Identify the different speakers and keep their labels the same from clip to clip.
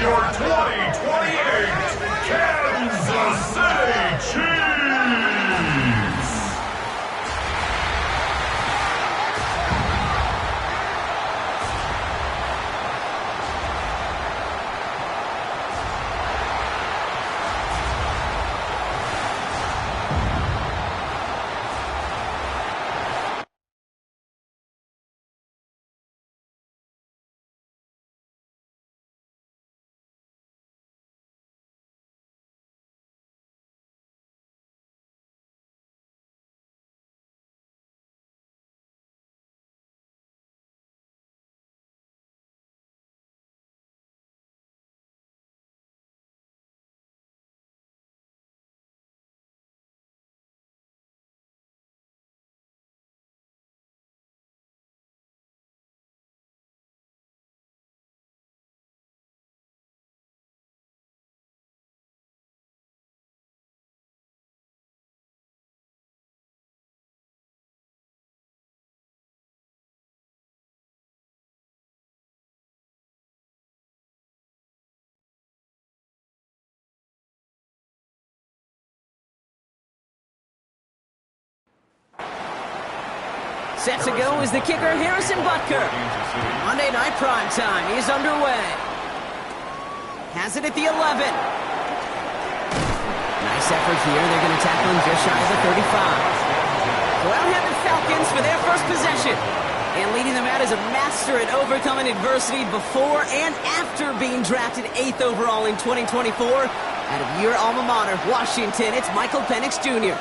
Speaker 1: your 2028 Kansas City Chiefs.
Speaker 2: Set to go is the kicker, Harrison Butker. Monday Night Prime Time is underway. Has it at the 11. Nice effort here. They're going to tackle him just shy of the 35. Well-handed Falcons for their first possession. And leading them out is a master at overcoming adversity before and after being drafted 8th overall in 2024. Out of your alma mater, Washington, it's Michael Penix Jr.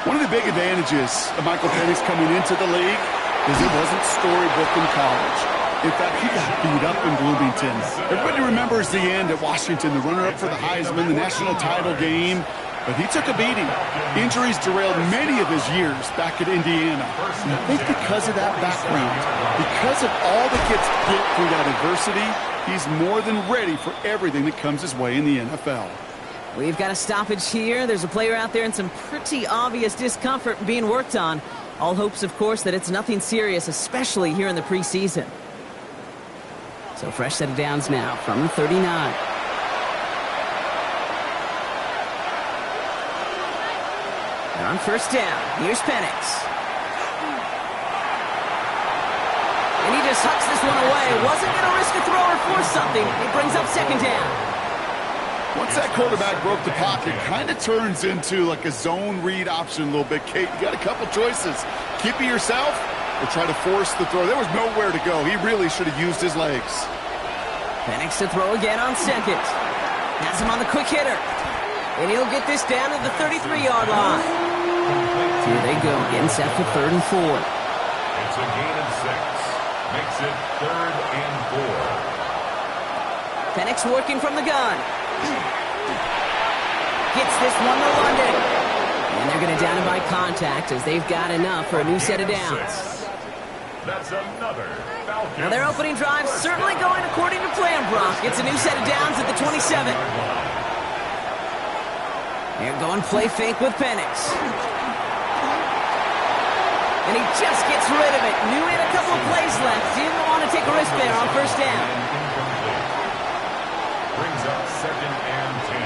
Speaker 3: One of the big advantages of Michael Penix coming into the league is he wasn't storybook in college. In fact, he got beat up in Bloomington. Everybody remembers the end at Washington, the runner-up for the Heisman, the national title game. But he took a beating. Injuries derailed many of his years back at Indiana. And I think because of that background, because of all that gets hit through that adversity, he's more than ready for everything that comes his way in the NFL.
Speaker 2: We've got a stoppage here. There's a player out there in some pretty obvious discomfort being worked on. All hopes, of course, that it's nothing serious, especially here in the preseason. So fresh set of downs now from the 39. They're on first down. Here's Penix. And he just hucks this one away. Wasn't going to risk a throw or force something. It brings up second down.
Speaker 3: Once that quarterback broke the pocket, kind of turns into like a zone read option a little bit. Kate, you got a couple choices. Keep it yourself or try to force the throw. There was nowhere to go. He really should have used his legs.
Speaker 2: Penix to throw again on second. Has him on the quick hitter. And he'll get this down to the 33-yard line. Here they go, getting set for 3rd and 4.
Speaker 1: It's a gain of 6. Makes it 3rd and 4.
Speaker 2: Penix working from the gun. Gets this one to London. And they're going to down him by contact as they've got enough for a new set of downs.
Speaker 1: That's another Falcons.
Speaker 2: Now their opening drive certainly going according to plan, Brock. It's a new set of downs at the 27. They're going play fake with Penix. And he just gets rid of it. Knew he had a couple of plays left. Didn't want to take a risk there on first down.
Speaker 1: Brings up 2nd and 10.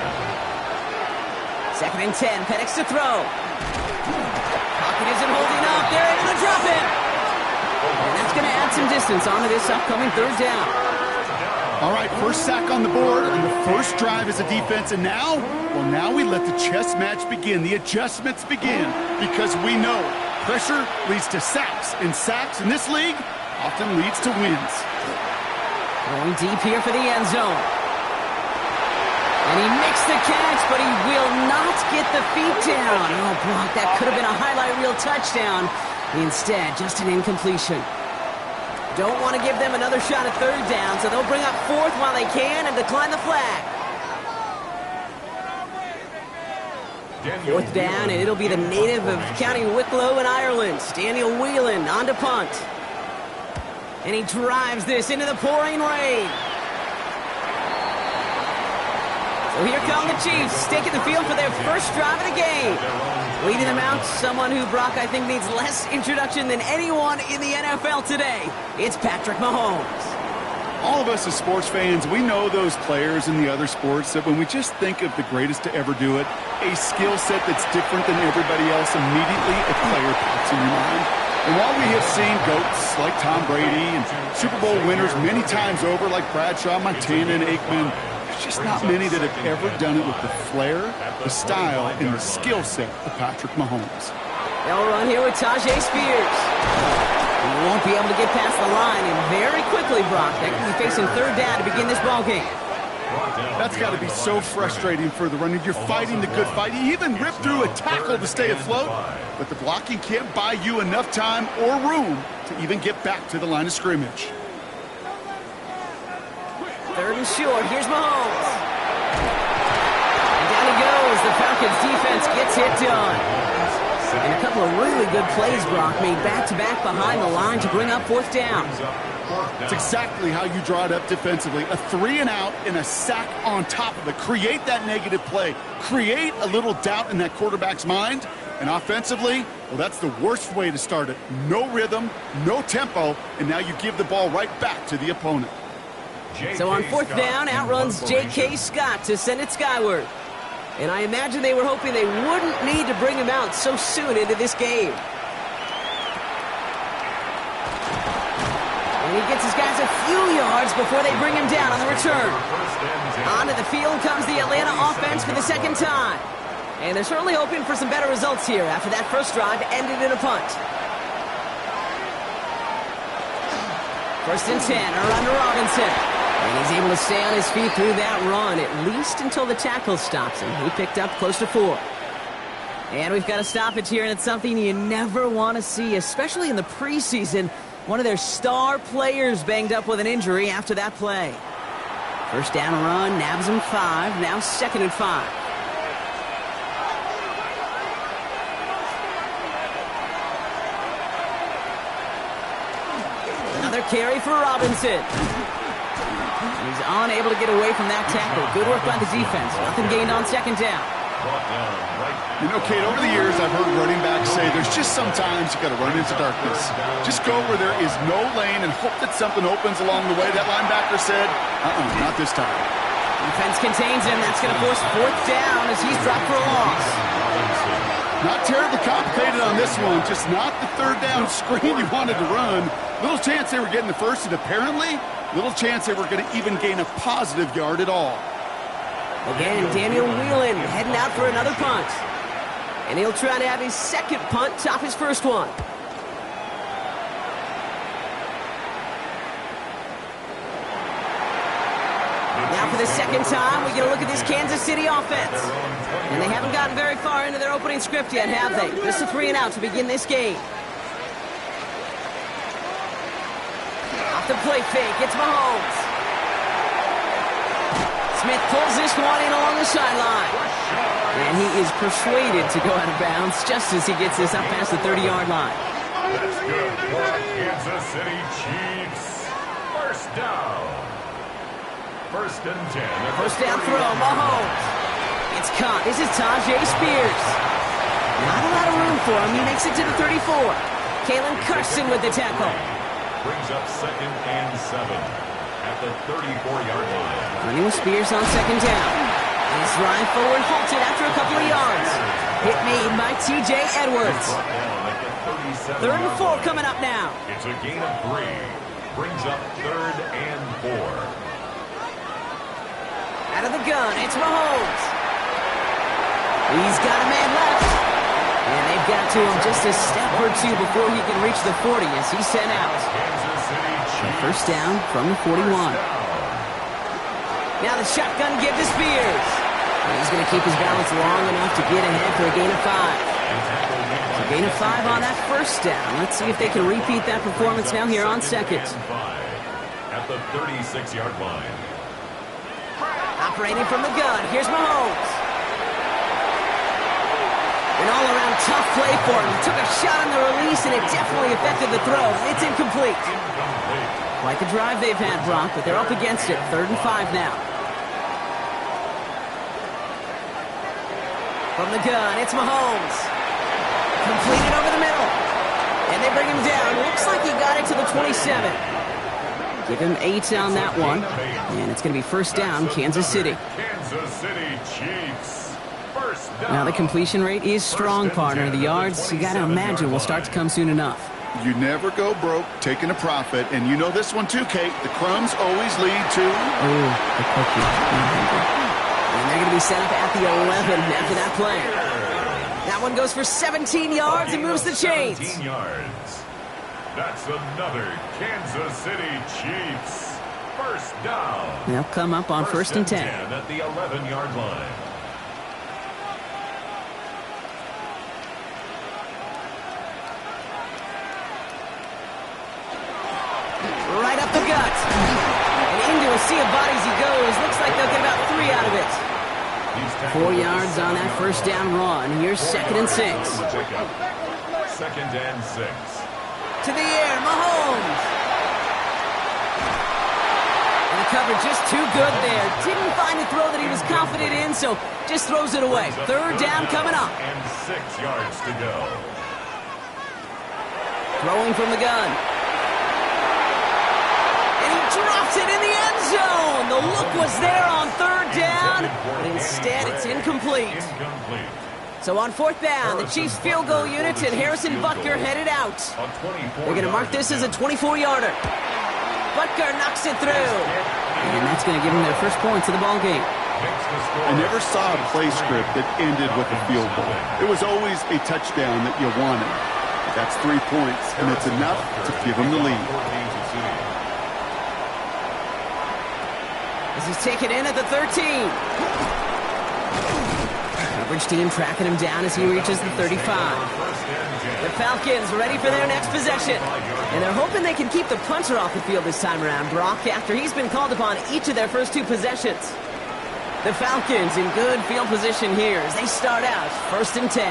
Speaker 2: 2nd and 10. Penix to throw. Pocket isn't holding up. They're able to drop it. And that's going to add some distance onto this upcoming 3rd down.
Speaker 3: All right, first sack on the board, and the first drive as a defense. And now, well, now we let the chess match begin. The adjustments begin because we know pressure leads to sacks, and sacks in this league often leads to wins.
Speaker 2: Going deep here for the end zone. And he makes the catch, but he will not get the feet down. Oh, Brock, that could have been a highlight reel touchdown. Instead, just an incompletion. Don't want to give them another shot at 3rd down, so they'll bring up 4th while they can and decline the flag. 4th down, and it'll be the native of County Wicklow in Ireland, Daniel Whelan, on to punt. And he drives this into the pouring rain. So here come the Chiefs, taking the field for their first drive of the game. Leading them out, someone who, Brock, I think needs less introduction than anyone in the NFL today. It's Patrick Mahomes.
Speaker 3: All of us as sports fans, we know those players in the other sports that when we just think of the greatest to ever do it, a skill set that's different than everybody else, immediately a player pops in your mind. And while we have seen GOATs like Tom Brady and Super Bowl winners many times over like Bradshaw, Montana, and Aikman, there's just not many that have ever done it with the flair, the style, and the skill set of Patrick Mahomes.
Speaker 2: They'll run here with Tajay Spears. He won't be able to get past the line, and very quickly, Brock, they could be facing third down to begin this ballgame.
Speaker 3: That's got to be so frustrating for the runner. You're fighting the good fight. You even rip through a tackle to stay afloat, but the blocking can't buy you enough time or room to even get back to the line of scrimmage.
Speaker 2: Third and short. Here's Mahomes. And down he goes. The Falcons defense gets it done. And a couple of really good plays, Brock, made back-to-back behind the line to bring up fourth down.
Speaker 3: It's exactly how you draw it up defensively. A 3-and-out and a sack on top of it. Create that negative play. Create a little doubt in that quarterback's mind. And offensively, well, that's the worst way to start it. No rhythm, no tempo, and now you give the ball right back to the opponent.
Speaker 2: So on fourth down, outruns J.K. Scott to send it skyward. And I imagine they were hoping they wouldn't need to bring him out so soon into this game. And he gets his guys a few yards before they bring him down on the return. Onto the field comes the Atlanta offense for the second time. And they're certainly hoping for some better results here after that first drive ended in a punt. First and 10, around to Robinson. And he's able to stay on his feet through that run, at least until the tackle stops him. He picked up close to 4. And we've got a stoppage here, and it's something you never want to see, especially in the preseason. One of their star players banged up with an injury after that play. First down run, nabs him 5, now second and 5. Another carry for Robinson. He's unable to get away from that tackle. Good work by the defense. Nothing gained on second down.
Speaker 3: You know, Kate, over the years, I've heard running backs say there's just sometimes you got to run into darkness. Just go where there is no lane and hope that something opens along the way. That linebacker said, not this time.
Speaker 2: Defense contains him. That's going to force fourth down as he's dropped for a loss.
Speaker 3: Not terribly complicated on this one. Just not the third down screen you wanted to run. Little chance they were getting the first, and apparently little chance they were going to even gain a positive yard at all.
Speaker 2: Again, Daniel Whelan heading out for another punt. And he'll try to have his second punt top his first one. Now for the second time, we get a look at this Kansas City offense. And they haven't gotten very far into their opening script yet, have they? Just a 3-and-out to begin this game. Off the play fake, it's Mahomes. Smith pulls this one in along the sideline. And he is persuaded to go out of bounds just as he gets this up past the 30-yard line.
Speaker 1: That's good for Kansas City Chiefs. First down. First and 10.
Speaker 2: First down throw, Mahomes. It's caught. This is Tajay Spears. Not a lot of room for him. He makes it to the 34. Kalen Carson with the tackle.
Speaker 1: Brings up second and 7 at the 34-yard line.
Speaker 2: Running with Spears on second down. He's running forward, halted after a couple of yards. Hit made by T.J. Edwards. Third and 4 coming up now.
Speaker 1: It's a gain of 3. Brings up third and 4.
Speaker 2: Out of the gun, it's Mahomes. He's got a man left. And they've got to him just a step or two before he can reach the 40 as he's sent out. First down from the 41. Now the shotgun give to Spears. And he's going to keep his balance long enough to get ahead for a gain of 5. So gain of 5 on that first down. Let's see if they can repeat that performance now here on second.
Speaker 1: At the 36-yard line.
Speaker 2: Operating from the gun, here's Mahomes. An all-around tough play for him. He took a shot on the release, and it definitely affected the throw. It's incomplete. Quite the drive they've had, Brock, but they're up against it. Third and 5 now. From the gun, it's Mahomes. Completed over the middle. And they bring him down. Looks like he got it to the 27. Give him 8 on that one. And it's going to be first down, Kansas City.
Speaker 1: Kansas City Chiefs. First down.
Speaker 2: Now the completion rate is strong, partner. The yards, you got to imagine, will start to come soon enough.
Speaker 3: You never go broke taking a profit, and you know this one too, Kate. The crumbs always lead to...
Speaker 2: Oh, the cookie. And they're going to be set up at the 11 after that play. That one goes for 17 yards and moves the chains.
Speaker 1: 17 yards. That's another Kansas City Chiefs. First down.
Speaker 2: They'll come up on first and 10.
Speaker 1: At the 11-yard line.
Speaker 2: Right up the gut. And into a sea of bodies he goes. Looks like they'll get about 3 out of it. 4 yards on that first down run. Here's second and 6.
Speaker 1: Second and 6.
Speaker 2: To the air, Mahomes. And the coverage just too good there. Didn't find a throw that he was confident in, so just throws it away. Third down coming up.
Speaker 1: And 6 yards to go.
Speaker 2: Throwing from the gun. And he drops it in the end zone. The look was there on third down, but instead it's incomplete. So on fourth down, the Chiefs field goal unit and Harrison Butker headed out. They're going to mark this as a 24-yarder. Butker knocks it through. And that's going to give them their first points of the ball game.
Speaker 3: I never saw a play script that ended with a field goal. It was always a touchdown that you wanted. That's 3 points, and it's enough to give them the lead.
Speaker 2: As he's taken in at the 13. Coverage team tracking him down as he reaches the 35. The Falcons ready for their next possession. And they're hoping they can keep the punter off the field this time around, Brock, after he's been called upon each of their first 2 possessions. The Falcons in good field position here as they start out first and 10.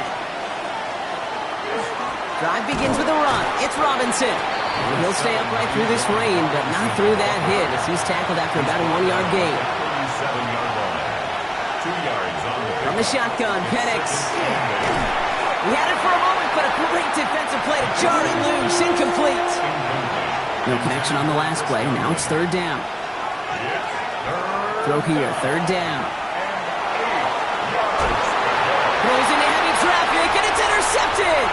Speaker 2: Drive begins with a run. It's Robinson. And he'll stay upright through this rain, but not through that hit as he's tackled after about a 1-yard gain.
Speaker 1: 37-yard line. 2 yards on the
Speaker 2: From the shotgun, Penix. He had it for a moment, but a great defensive play to jar it loose. Incomplete. No connection on the last play. Now it's third down. Throw here, third down. Throws into heavy traffic, and it's intercepted.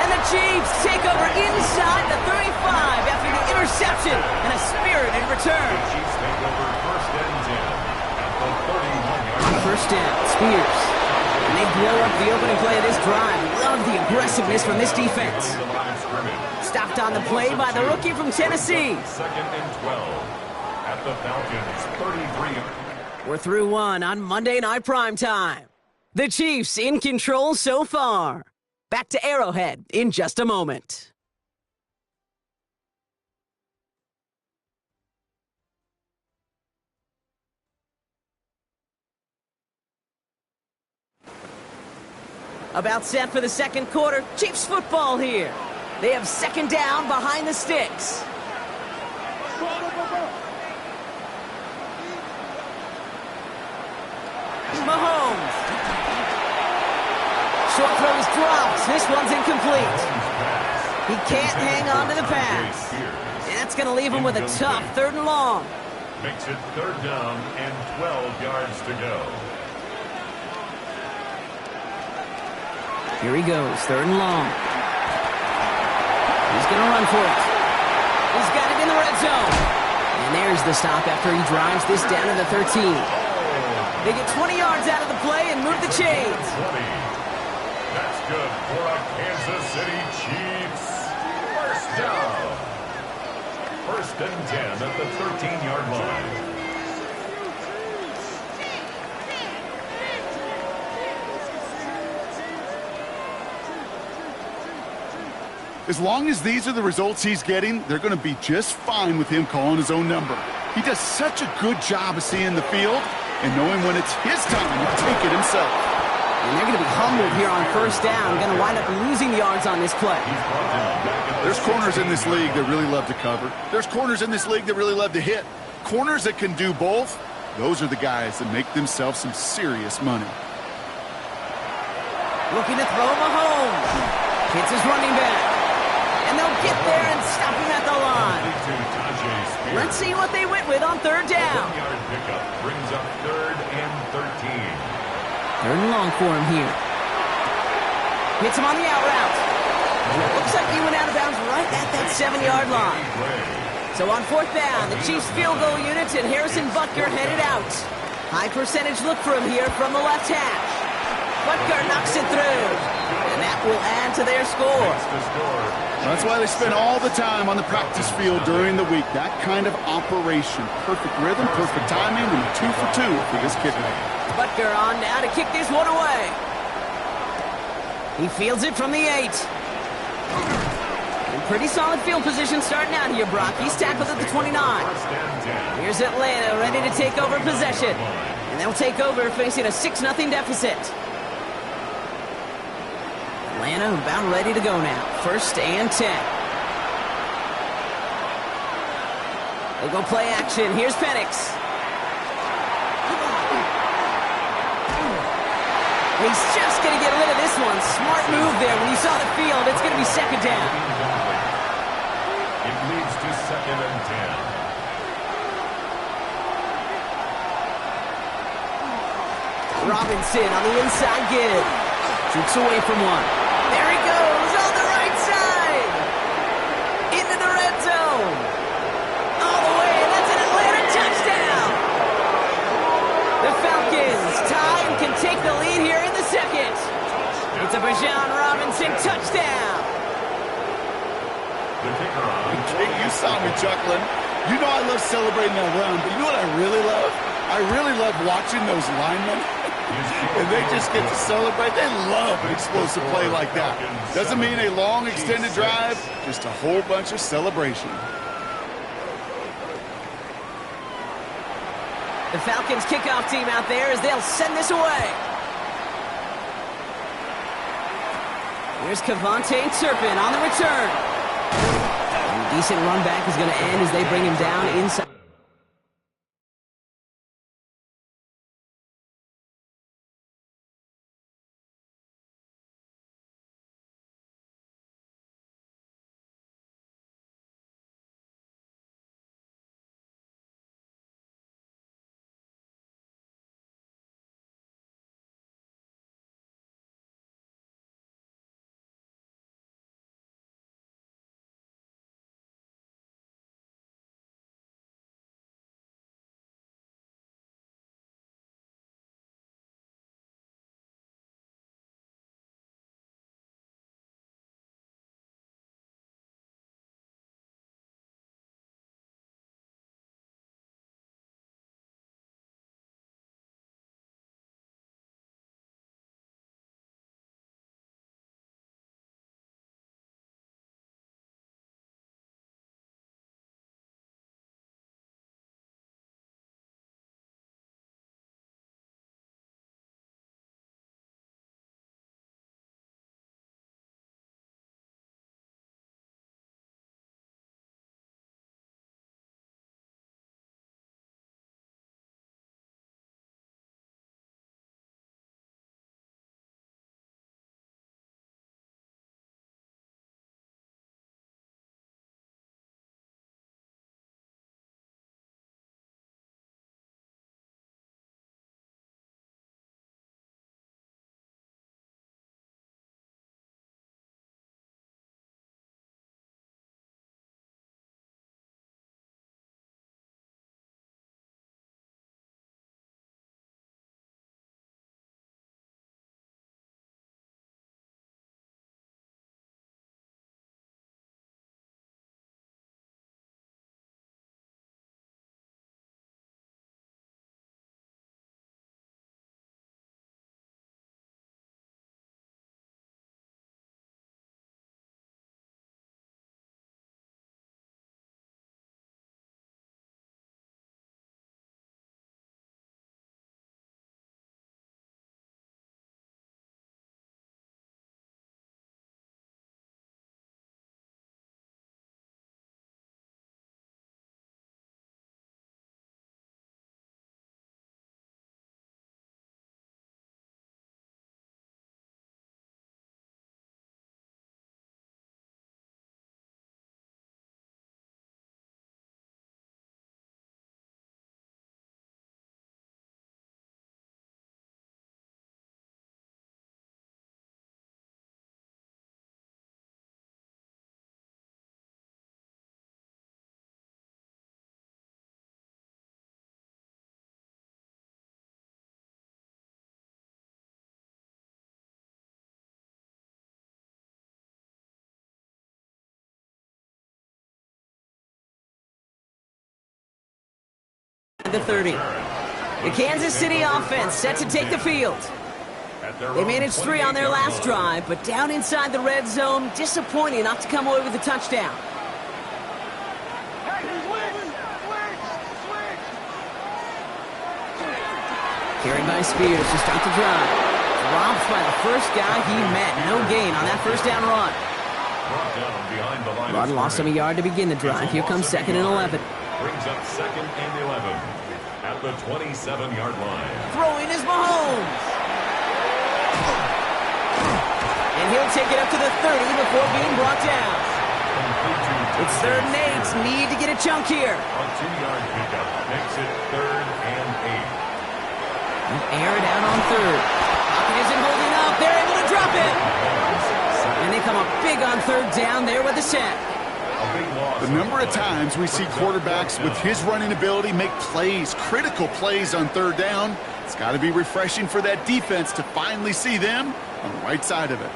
Speaker 2: And the Chiefs take over inside the 35 after the interception and a spirited return.
Speaker 1: Chiefs take over first and 10 at the 31-yard.
Speaker 2: First down, Spears. And they blow up the opening play of this drive. Love the aggressiveness from this defense. Stopped on the play by the rookie from Tennessee.
Speaker 1: Second and 12 at the Falcons 33.
Speaker 2: We're through 1 on Monday Night Primetime. The Chiefs in control so far. Back to Arrowhead in just a moment. About set for the second quarter. Chiefs football here. They have second down behind the sticks. Mahomes. Short throw is dropped. This one's incomplete. He can't hang on to the pass. And that's going to leave him with a tough third and long.
Speaker 1: Makes it third down and 12 yards to go.
Speaker 2: Here he goes, third and long. He's going to run for it. He's got it in the red zone. And there's the stop after he drives this down to the 13. They get 20 yards out of the play and move the chains.
Speaker 1: 20. That's good for a Kansas City Chiefs. First down. First and 10 at the 13-yard line.
Speaker 3: As long as these are the results he's getting, they're going to be just fine with him calling his own number. He does such a good job of seeing the field and knowing when it's his time to take it himself.
Speaker 2: And they're going to be humbled here on first down. Going to wind up losing yards on this play.
Speaker 3: There's corners in this league that really love to cover. There's corners in this league that really love to hit. Corners that can do both, those are the guys that make themselves some serious money.
Speaker 2: Looking to throw Mahomes. Hits his running back. And they'll get there and stop him at the line. Let's see what they went with on third down.
Speaker 1: 1-yard pickup brings up 3rd and 13.
Speaker 2: Third and long for him here. Hits him on the out route. Looks like he went out of bounds right at that 7-yard line. So on 4th down, the Chiefs field goal unit and Harrison Butker headed out. High percentage look for him here from the left hash. Butker knocks it through. And that will add to their score.
Speaker 3: That's why they spend all the time on the practice field during the week. That kind of operation. Perfect rhythm, perfect timing, and 2 for 2 for this kicker.
Speaker 2: Butker on now to kick this one away. He fields it from the 8. In pretty solid field position starting out here, Brock. He's tackled at the 29. Here's Atlanta ready to take over possession. And they'll take over facing a 6-0 deficit. Atlanta about ready to go now. 1st and 10. They go play action. Here's Penix. He's just going to get rid of this one. Smart move there. When you saw the field, it's going to be 2nd down.
Speaker 1: It leads to 2nd and 10.
Speaker 2: Robinson on the inside give. Shoots away from one. There he goes on the right side. Into the red zone. All the way, and that's an Atlanta touchdown. The Falcons tie and can take the lead here in the 2nd. It's a Bijan Robinson touchdown.
Speaker 1: The kicker on.
Speaker 3: Hey, you saw me chuckling. You know I love celebrating that run, but you know what I really love? I really love watching those linemen. And they just get to celebrate. They love an explosive play like that. Doesn't mean a long extended drive, just a whole bunch of celebration.
Speaker 2: The Falcons kickoff team out there as they'll send this away. Here's Kevontae Turpin on the return. A decent run back is going to end as they bring him down inside. the 30. The Kansas City offense set to take the field. They managed 3 on their last drive, but down inside the red zone, disappointing not to come away with a touchdown. Carried by Spears to start the drive. Dropped by the first guy he met. No gain on that first down run. Rod lost him a yard to begin the drive. Here comes 2nd and 11.
Speaker 1: Brings up 2nd and 11 at the 27-yard line.
Speaker 2: Throwing is Mahomes. And he'll take it up to the 30 before being brought down. It's 3rd and 8. Need to get a chunk here.
Speaker 1: A 2-yard pickup makes it 3rd and 8.
Speaker 2: Air it out on 3rd. Pocket isn't holding up. They're able to drop it. And they come up big on 3rd down there with the sack.
Speaker 3: The number of times we see quarterbacks with his running ability make plays, critical plays on 3rd down, it's got to be refreshing for that defense to finally see them on the right side of it.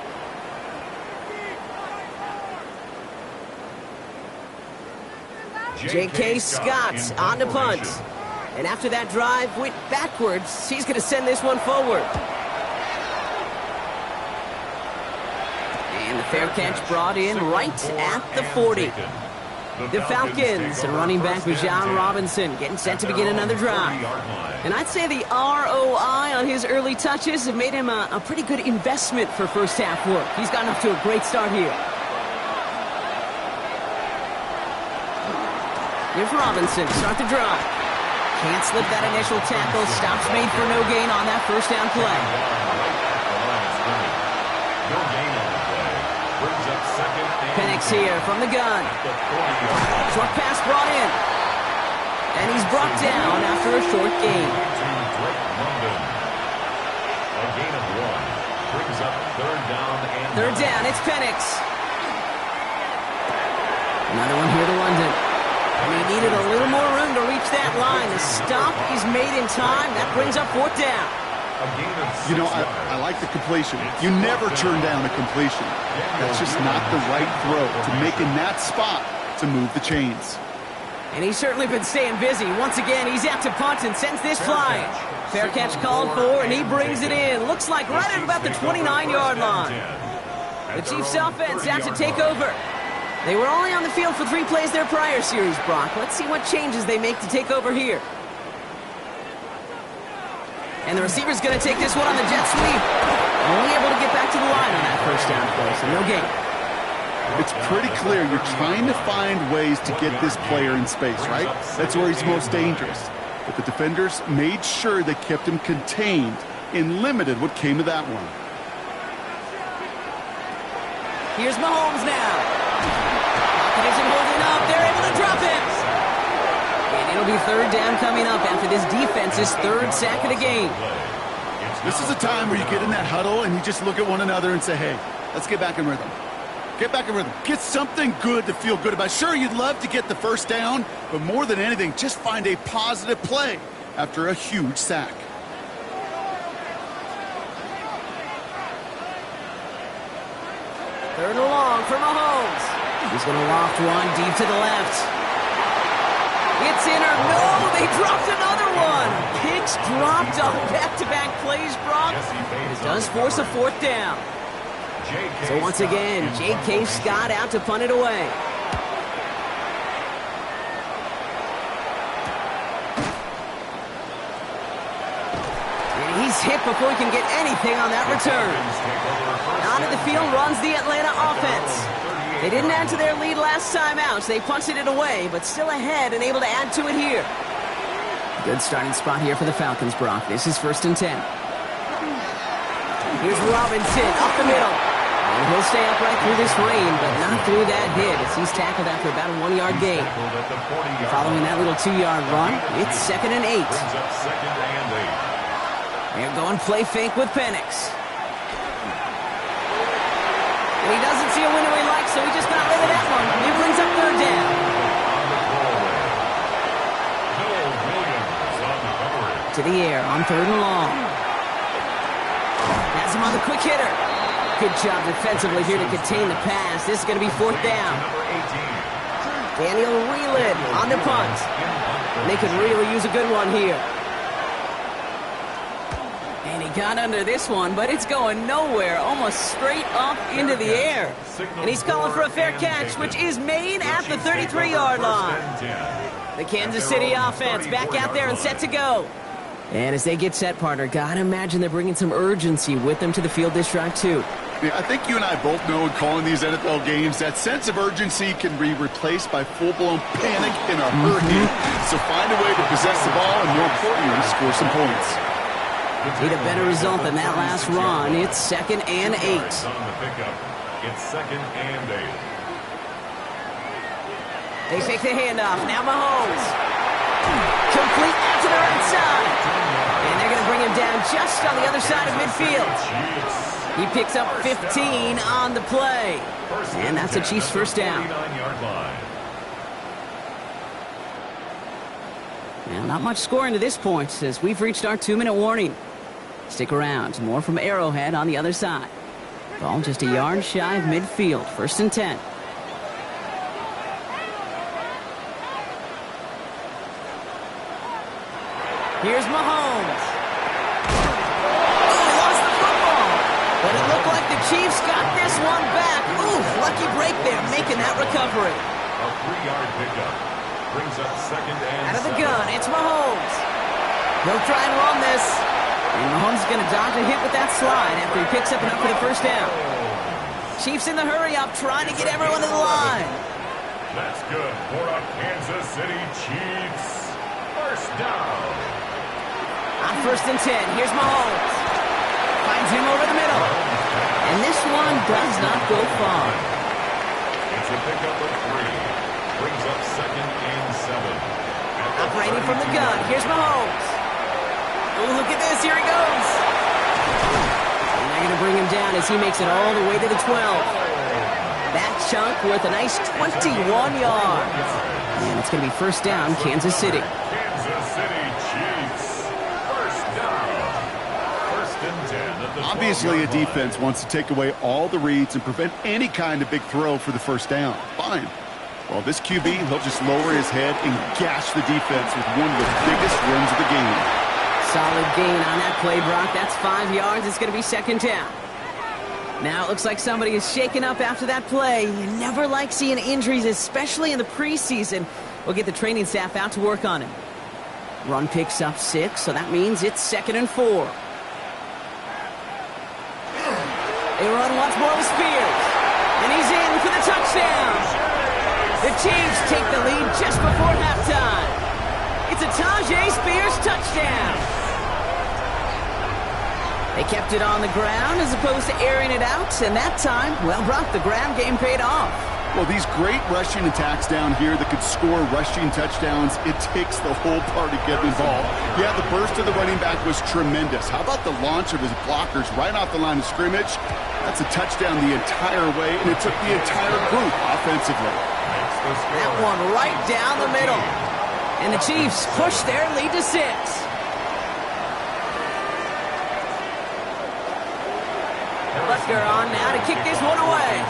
Speaker 2: J.K. Scott on to punt. And after that drive went backwards, he's going to send this one forward. And the fair catch brought in right at the 40. The Falcons and running back Bijan Robinson getting set to begin another drive. And I'd say the ROI on his early touches have made him a pretty good investment for first half work. He's gotten off to a great start here. Here's Robinson to start the drive. Can't slip that initial tackle. Stops made for no gain on that first down play.
Speaker 1: No gain on the play. Brings up 2nd and
Speaker 2: Penix here from the gun. Short pass brought in. And he's brought down after a short gain.
Speaker 1: A gain of 1. Brings up 3rd down and
Speaker 2: 3rd down, it's Penix. Another one here to London. And he needed a little more room to reach that line. The stop is made in time. That brings up 4th down.
Speaker 3: You know, I like the completion. You never turn down a completion. That's just not the right throw to make in that spot to move the chains.
Speaker 2: And he's certainly been staying busy. Once again, he's out to punt and sends this flying. Fair catch called for, and he brings it in. Looks like right at about the 29-yard line. The Chiefs offense out to take over. They were only on the field for 3 plays their prior series, Brock. Let's see what changes they make to take over here. And the receiver's going to take this one on the jet sweep. Only able to get back to the line on that first down play, so no gain.
Speaker 3: It's pretty clear you're trying to find ways to get this player in space, right? That's where he's most dangerous. But the defenders made sure they kept him contained and limited what came of that one.
Speaker 2: Here's Mahomes now. Pocket isn't holding up. They're able to drop it. And it'll be 3rd down coming up after this defense's 3rd sack of the game.
Speaker 3: This is a time where you get in that huddle and you just look at one another and say, hey, let's get back in rhythm. Get back in rhythm. Get something good to feel good about. Sure, you'd love to get the first down, but more than anything, just find a positive play after a huge sack.
Speaker 2: Third and long for Mahomes. He's going to loft one deep to the left. It's in or no, they dropped another one. Picks dropped on back-to-back plays, Brock. It does force a 4th down. So once again, J.K. Scott out to punt it away. And he's hit before he can get anything on that return. Out of the field runs the Atlanta offense. They didn't add to their lead last time out, so they punted it away, but still ahead and able to add to it here. Good starting spot here for the Falcons, Brock. This is 1st and 10. Here's Robinson up the middle. And he'll stay upright through this rain, but not through that hit as he's tackled after about a 1-yard gain. Following that little 2-yard run, it's 2nd and 8. They're going play fake with Penix. And he doesn't see a window he likes, so he just got rid of that one. He brings up 3rd down. To the air on 3rd and long. Has him on the quick hitter. Good job defensively here to contain the pass. This is going to be 4th down. Daniel Whelan on the punt. They could really use a good one here. And he got under this one, but it's going nowhere, almost straight up into the air. And he's calling for a fair catch, which is made at the 33-yard line. The Kansas City offense back out there and set to go. And as they get set, partner, gotta imagine they're bringing some urgency with them to the field this drive, too.
Speaker 3: I think you and I both know in calling these NFL games that sense of urgency can be replaced by full-blown panic in a hurry. So find a way to possess the ball and, more importantly, score some points.
Speaker 2: Need a better result than that last run. It's 2nd and 8.
Speaker 1: It's 2nd and 8.
Speaker 2: They take the handoff. Now Mahomes. Complete out to the right side. And they're going to bring him down just on the other side of midfield. He picks up 15 on the play. And that's a Chiefs first down. And not much scoring to this point as we've reached our 2-minute warning. Stick around. More from Arrowhead on the other side. Ball just a yard shy of midfield. 1st and 10. Here's Mahomes. Oh, he lost the football. But it looked like the Chiefs got this one back. Ooh, lucky break there, making that recovery.
Speaker 1: A 3-yard pickup brings up 2nd and
Speaker 2: Out of the
Speaker 1: 7.
Speaker 2: gun, it's Mahomes. He'll try and run this. And Mahomes is going to dodge a hit with that slide after he picks up enough for the first down. Chiefs in the hurry-up, trying to get everyone to the line.
Speaker 1: That's good for a Kansas City Chiefs. First down.
Speaker 2: On 1st and 10, here's Mahomes. Finds him over the middle. And this one does not go far.
Speaker 1: It's a pickup of 3. Brings up 2nd and 7.
Speaker 2: Operating from the gun, here's Mahomes. Oh, look at this, here he goes. And they're going to bring him down as he makes it all the way to the 12. That chunk worth a nice 21 yards. And it's going to be first down, Kansas City.
Speaker 1: Kansas City Chiefs. First down. 1st and 10 at the 12-yard
Speaker 3: Obviously, a
Speaker 1: line.
Speaker 3: defense wants to take away all the reads and prevent any kind of big throw for the first down. Fine. Well, this QB, he'll just lower his head and gash the defense with one of the biggest runs of the game.
Speaker 2: Solid gain on that play, Brock. That's 5 yards. It's going to be 2nd down. Now it looks like somebody is shaken up after that play. You never like seeing injuries, especially in the preseason. We'll get the training staff out to work on him. Run picks up 6, so that means it's 2nd and 4. They run once more with Spears. And he's in for the touchdown. The Chiefs take the lead just before halftime. It's a Tyjae Spears touchdown. They kept it on the ground as opposed to airing it out, and that time, well, Brock, the ground game paid off.
Speaker 3: Well, these great rushing attacks down here that could score rushing touchdowns, it takes the whole party getting involved. Yeah, the burst of the running back was tremendous. How about the launch of his blockers right off the line of scrimmage? That's a touchdown the entire way, and it took the entire group offensively.
Speaker 2: That one right down the middle. And the Chiefs push their lead to 6. Butker on now to kick this one away.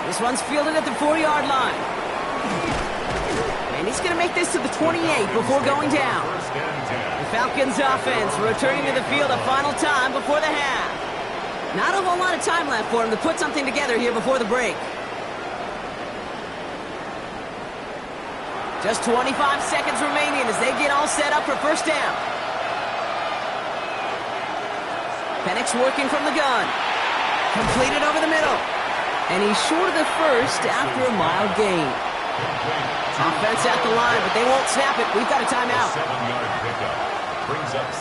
Speaker 2: This one's fielded at the 4-yard line. And he's going to make this to the 28 before going down. The Falcons offense returning to the field a final time before the half. Not a whole lot of time left for him to put something together here before the break. Just 25 seconds remaining as they get all set up for first down. Penix working from the gun. Completed over the middle. And he's short of the first after a mild gain. Offense at the line, but they won't snap it. We've got a timeout.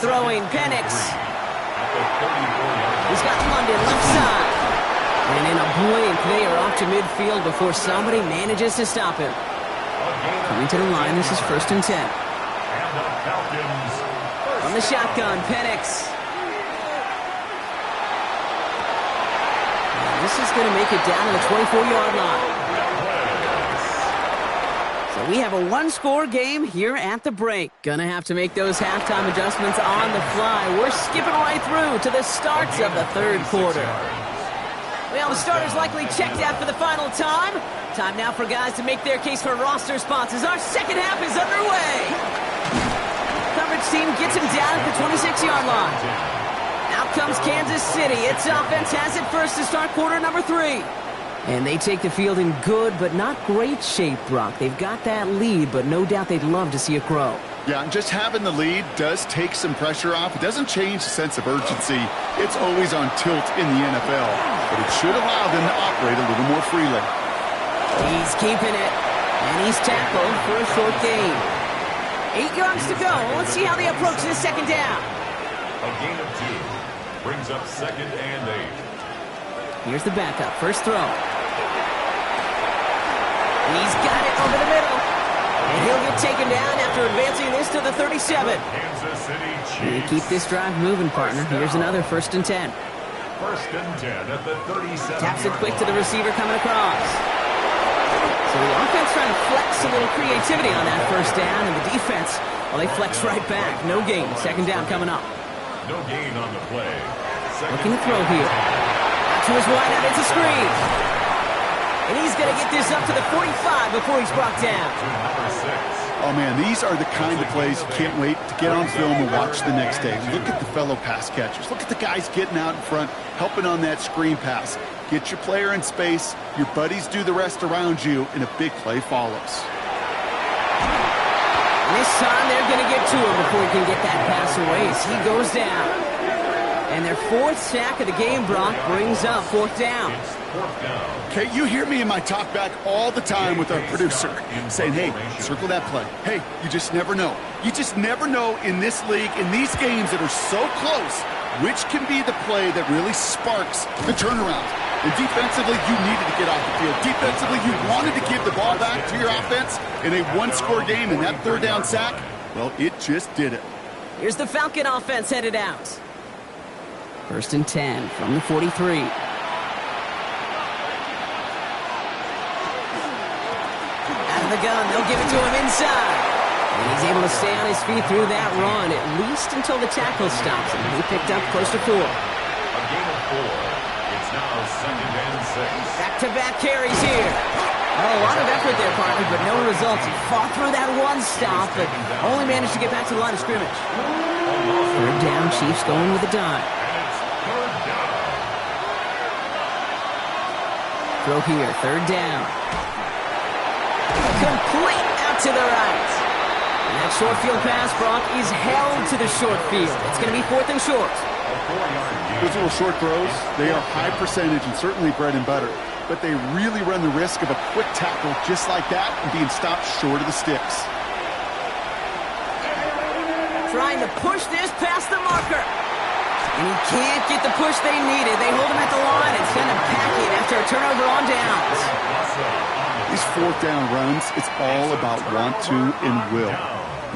Speaker 2: Throwing Penix. He's got London left side. And in a blink, they are off to midfield before somebody manages to stop him. Coming to the line, this is 1st and 10. From the shotgun, Penix. And this is going to make it down to the 24-yard line. So we have a one-score game here at the break. Gonna have to make those halftime adjustments on the fly. We're skipping right through to the starts of the third quarter. Well, the starter's likely checked out for the final time. Time now for guys to make their case for roster spots as our second half is underway. Coverage team gets him down at the 26-yard line. Out comes Kansas City. Its offense has it first to start quarter number 3. And they take the field in good but not great shape, Brock. They've got that lead, but no doubt they'd love to see it grow.
Speaker 3: Yeah, and just having the lead does take some pressure off. It doesn't change the sense of urgency. It's always on tilt in the NFL, but it should allow them to operate a little more freely.
Speaker 2: He's keeping it, and he's tackled for a short gain. 8 yards to go. Let's see how they approach this second down.
Speaker 1: A gain of 2 brings up 2nd and 8.
Speaker 2: Here's the backup. First throw. He's got it over the middle. And he'll get taken down after advancing this to the 37.
Speaker 1: Kansas City
Speaker 2: You
Speaker 1: Chiefs.
Speaker 2: keep this drive moving, partner. Here's another 1st and 10.
Speaker 1: 1st and 10 at the 37.
Speaker 2: Taps it quick to the receiver coming across. So the offense trying to flex a little creativity on that 1st down, and the defense, well, they flex right back. No gain. 2nd down coming up.
Speaker 1: No gain on the play.
Speaker 2: Looking to throw here. Out to his wide out. It's a screen. And he's going to get this up to the 45 before he's brought down.
Speaker 1: Number 6.
Speaker 3: Oh, man, these are the kind of plays you can't wait to get on film and watch the next day. Look at the fellow pass catchers. Look at the guys getting out in front, helping on that screen pass. Get your player in space, your buddies do the rest around you, and a big play follows.
Speaker 2: And this time they're going to get to him before he can get that pass away as he goes down. And their 4th sack of the game, Brock, brings up 4th down.
Speaker 1: It's 4th down.
Speaker 3: Okay, you hear me in my talk back all the time with our producer saying, hey, circle that play. Hey, you just never know. You just never know in this league, in these games that are so close, which can be the play that really sparks the turnaround. And defensively, you needed to get off the field. Defensively, you wanted to give the ball back to your offense in a 1-score game, and that 3rd down sack, well, it just did it.
Speaker 2: Here's the Falcon offense headed out. 1st and 10 from the 43. The gun, they'll give it to him inside. And he's able to stay on his feet through that run, at least until the tackle stops him. He picked up close to 4.
Speaker 1: A gain of 4. It's now 2nd and 6.
Speaker 2: Back-to-back carries here. Oh, a lot of effort there, partner, but no results. He fought through that one stop, but only managed to get back to the line of scrimmage. 3rd down, Chiefs going with a dime.
Speaker 1: And it's 3rd down.
Speaker 2: Throw here, 3rd down. Complete out to the right. And that short field pass, Brock, is held to the short field. It's going to be 4th and short.
Speaker 1: A 4-yard gain.
Speaker 3: Those little short throws, they are high percentage and certainly bread and butter. But they really run the risk of a quick tackle just like that and being stopped short of the sticks.
Speaker 2: Trying to push this past the marker. And he can't get the push they needed. They hold him at the line and send him packing after a turnover on downs.
Speaker 3: These 4th down runs, it's all about want to and will.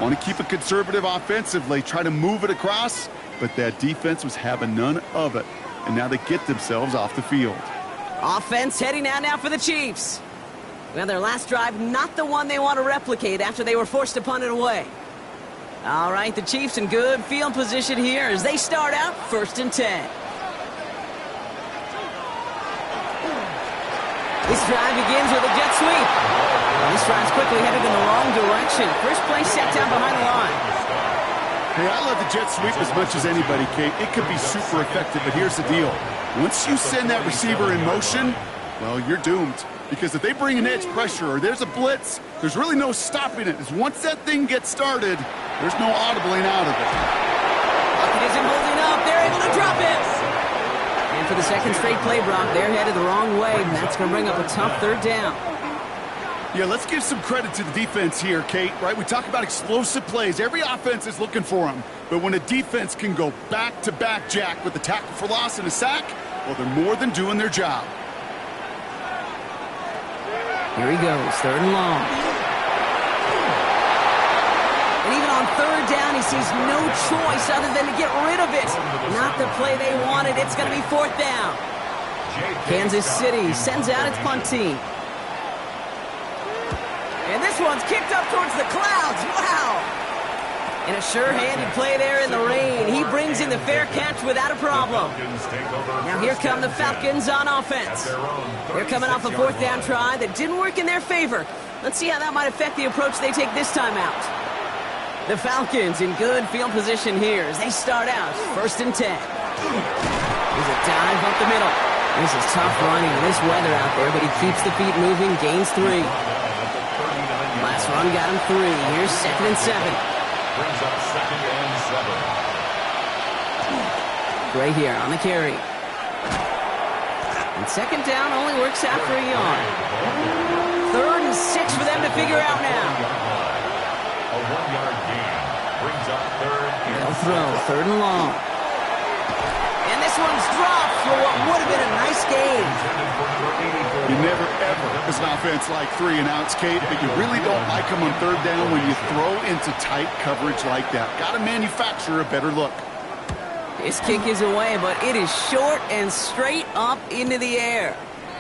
Speaker 3: Want to keep it conservative offensively, try to move it across, but that defense was having none of it. And now they get themselves off the field.
Speaker 2: Offense heading out now for the Chiefs. Well, their last drive, not the one they want to replicate after they were forced to punt it away. All right, the Chiefs in good field position here as they start out 1st and 10. This drive begins with a jet sweep. Well, this drive's quickly headed in the wrong direction. First play set down behind the line.
Speaker 3: Hey, I love the jet sweep as much as anybody, Kate. It could be super effective, but here's the deal. Once you send that receiver in motion, well, you're doomed. Because if they bring an edge pressure or there's a blitz, there's really no stopping it. Once that thing gets started, there's no audibling out of it.
Speaker 2: Bucket isn't holding up. They're able to drop it. And for the 2nd straight play, Brock, they're headed the wrong way, and that's going to bring up a tough 3rd down.
Speaker 3: Yeah, let's give some credit to the defense here, Kate, right? We talk about explosive plays. Every offense is looking for them. But when a defense can go back-to-back, Jack, with a tackle for loss and a sack, well, they're more than doing their job.
Speaker 2: Here he goes, 3rd and long. And even on 3rd down, he sees no choice other than to get rid of it. Not the play they wanted. It's going to be 4th down. Kansas City sends out its punt team. And this one's kicked up towards the clouds. Wow. And a sure-handed play there in the rain. He brings in the fair catch without a problem. Now here come the Falcons on offense. They're coming off a fourth down try that didn't work in their favor. Let's see how that might affect the approach they take this time out. The Falcons in good field position here as they start out 1st and 10. There's a dive up the middle. This is tough running in this weather out there, but he keeps the feet moving, gains 3. Last run got him 3. Here's 2nd and 7.
Speaker 1: Brings up 2nd and 7.
Speaker 2: Right here on the carry. And 2nd down only works out for a yard. 3rd and 6 for them to figure out now.
Speaker 1: A 1-yard gain brings up 3rd and
Speaker 2: They'll throw 3rd and long. And this one's dropped for what would have been a nice game.
Speaker 3: You never, ever, as an offense, like 3 and outs, Kate, but you really don't like them on 3rd down when you throw into tight coverage like that. Got to manufacture a better look.
Speaker 2: This kick is away, but it is short and straight up into the air.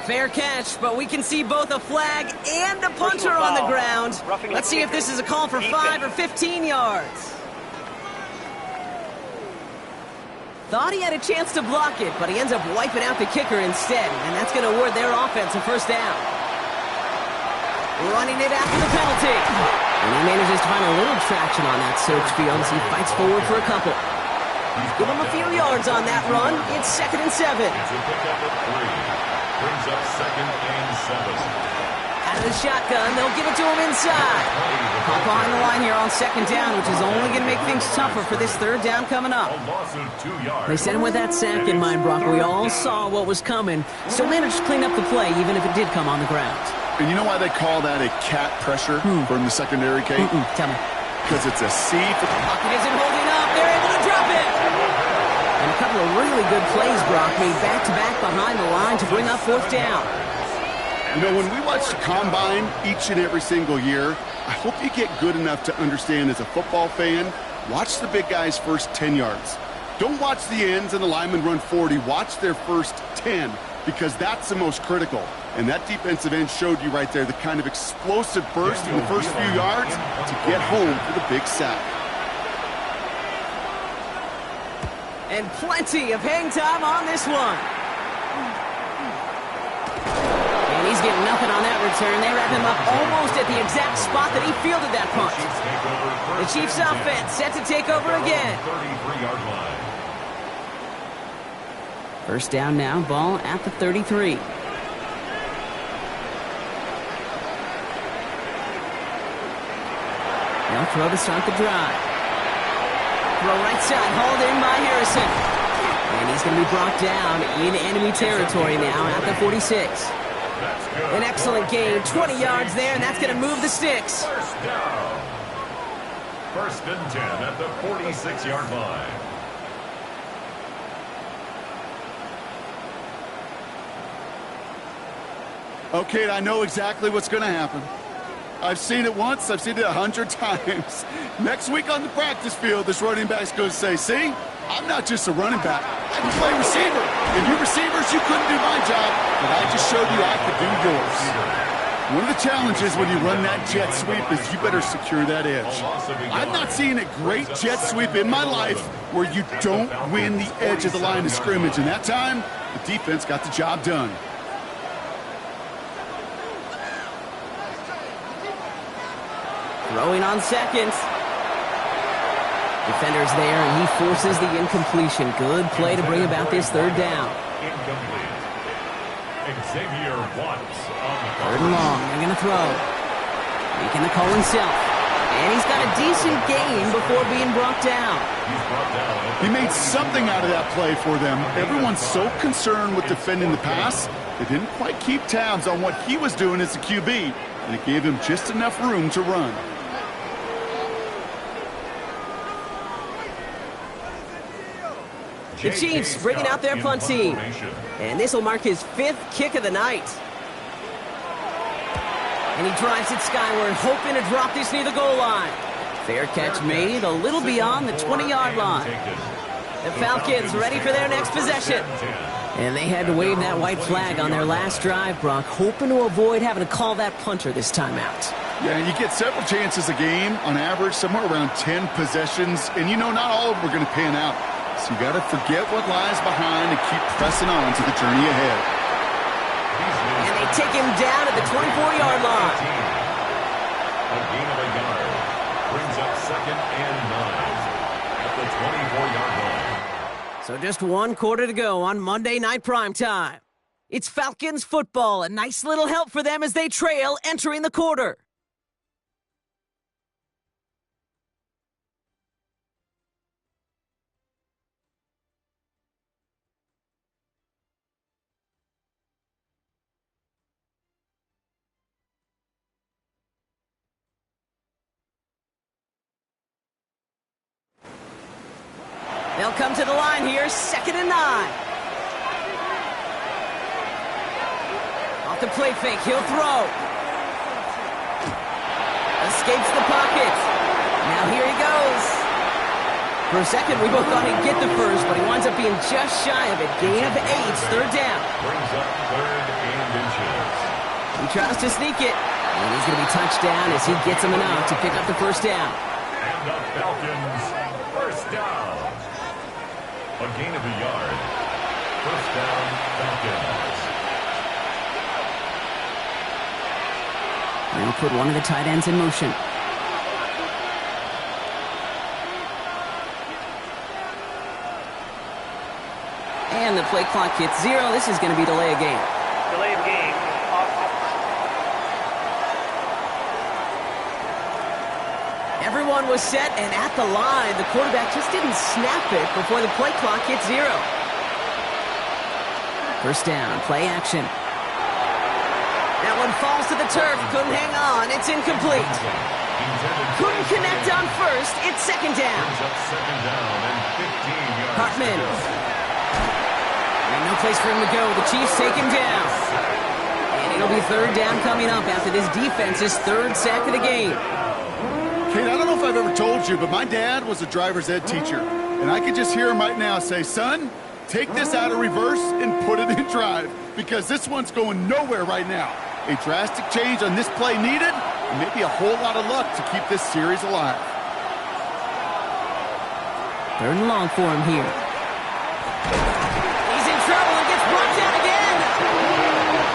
Speaker 2: Fair catch, but we can see both a flag and a punter on the ground. Let's see if this is a call for 5 or 15 yards. Thought he had a chance to block it, but he ends up wiping out the kicker instead, and that's going to award their offense a 1st down. Running it after the penalty. And he manages to find a little traction on that search field as he fights forward for a couple. Give him a few yards on that run. It's 2nd and 7.
Speaker 1: It's a pickup of 3. Brings up 2nd and 7.
Speaker 2: Out of the shotgun, they'll give it to him inside. Caught behind the line here on 2nd down, which is only going to make things tougher for this 3rd down coming up.
Speaker 1: A loss of 2 yards.
Speaker 2: They sent him with that sack in mind, Brock. We all saw what was coming. Still managed to clean up the play, even if it did come on the ground.
Speaker 3: And you know why they call that a cat pressure from the secondary, Kate?
Speaker 2: Tell me.
Speaker 3: Because it's a C for the
Speaker 2: Pocket isn't holding up. They're able to drop it. And a couple of really good plays, Brock, made back-to-back behind the line to bring up 4th down.
Speaker 3: You know, when we watch the Combine each and every single year, I hope you get good enough to understand as a football fan, watch the big guys' first 10 yards. Don't watch the ends and the linemen run 40. Watch their first 10, because that's the most critical. And that defensive end showed you right there the kind of explosive burst in the first few yards to get home for the big sack.
Speaker 2: And plenty of hang time on this one. And he's getting nothing on that return. They wrap him up almost at the exact spot that he fielded that punt. The Chiefs offense set to take over again.
Speaker 1: 33-yard line.
Speaker 2: 1st down now, ball at the 33. They'll throw to start the drive. Throw right side, hauled in by Harrison. And he's going to be brought down in enemy territory now at the 46. An excellent gain, 20 yards there, and that's going to move the sticks.
Speaker 1: 1st down. 1st and 10 at the 46-yard line.
Speaker 3: Okay, I know exactly what's going to happen. I've seen it once, I've seen it 100 times. Next week on the practice field, this running back's going to say, see, I'm not just a running back, I can play receiver. And you receivers, you couldn't do my job, but I just showed you I could do yours. One of the challenges when you run that jet sweep is you better secure that edge. I've not seen a great jet sweep in my life where you don't win the edge of the line of scrimmage. And that time, the defense got the job done.
Speaker 2: Throwing on 2nd. Defender's there, and he forces the incompletion. Good play to bring about this 3rd down.
Speaker 1: Incomplete. Xavier Watts on the
Speaker 2: 3rd and long. They're going to throw. Making the call himself. And he's got a decent gain before being brought down.
Speaker 3: He made something out of that play for them. Everyone's so concerned with defending the pass, they didn't quite keep tabs on what he was doing as a QB, and it gave him just enough room to run.
Speaker 2: The Chiefs bringing out their punt team. And this will mark his 5th kick of the night. And he drives it skyward, hoping to drop this near the goal line. Fair catch made a little beyond the 20-yard line. The Falcons ready for their next possession. And they had to wave that white flag on their last drive, Brock, hoping to avoid having to call that punter this time out.
Speaker 3: Yeah, you get several chances a game, on average, somewhere around 10 possessions, and you know not all of them are going to pan out. So you got to forget what lies behind and keep pressing on to the journey ahead.
Speaker 2: And they take him down at the 24-yard line.
Speaker 1: A gain of a yard brings up 2nd and 9 at the 24-yard line.
Speaker 2: So just 1 quarter to go on Monday Night Primetime. It's Falcons football, a nice little help for them as they trail entering the quarter. They'll come to the line here, 2nd and 9. Off the play fake, he'll throw. Escapes the pocket. Now here he goes. For a second, we both thought he'd get the first, but he winds up being just shy of it. Gain of 8, 3rd down.
Speaker 1: Brings up 3rd and inches.
Speaker 2: He tries to sneak it, and he's going to be touched down as he gets him enough to pick up the 1st down.
Speaker 1: And the Falcons, 1st down. A gain of a yard. 1st down, Falcons.
Speaker 2: They'll put one of the tight ends in motion. And the play clock hits 0. This is going to be delay of game.
Speaker 4: Delay of game.
Speaker 2: Everyone was set and at the line. The quarterback just didn't snap it before the play clock hit 0. 1st down, play action. That one falls to the turf. Couldn't hang on. It's incomplete. Couldn't connect on 1st. It's 2nd down.
Speaker 1: Brings up 2nd down and 15 yards.
Speaker 2: Hartman. And no place for him to go. The Chiefs take him down. And it'll be 3rd down coming up after this defense's 3rd sack of the game.
Speaker 3: Kate, I don't know if I've ever told you, but my dad was a driver's ed teacher. And I could just hear him right now say, son, take this out of reverse and put it in drive, because this one's going nowhere right now. A drastic change on this play needed, and maybe a whole lot of luck to keep this series alive.
Speaker 2: 3rd and long for him here. He's in trouble and gets brought down again.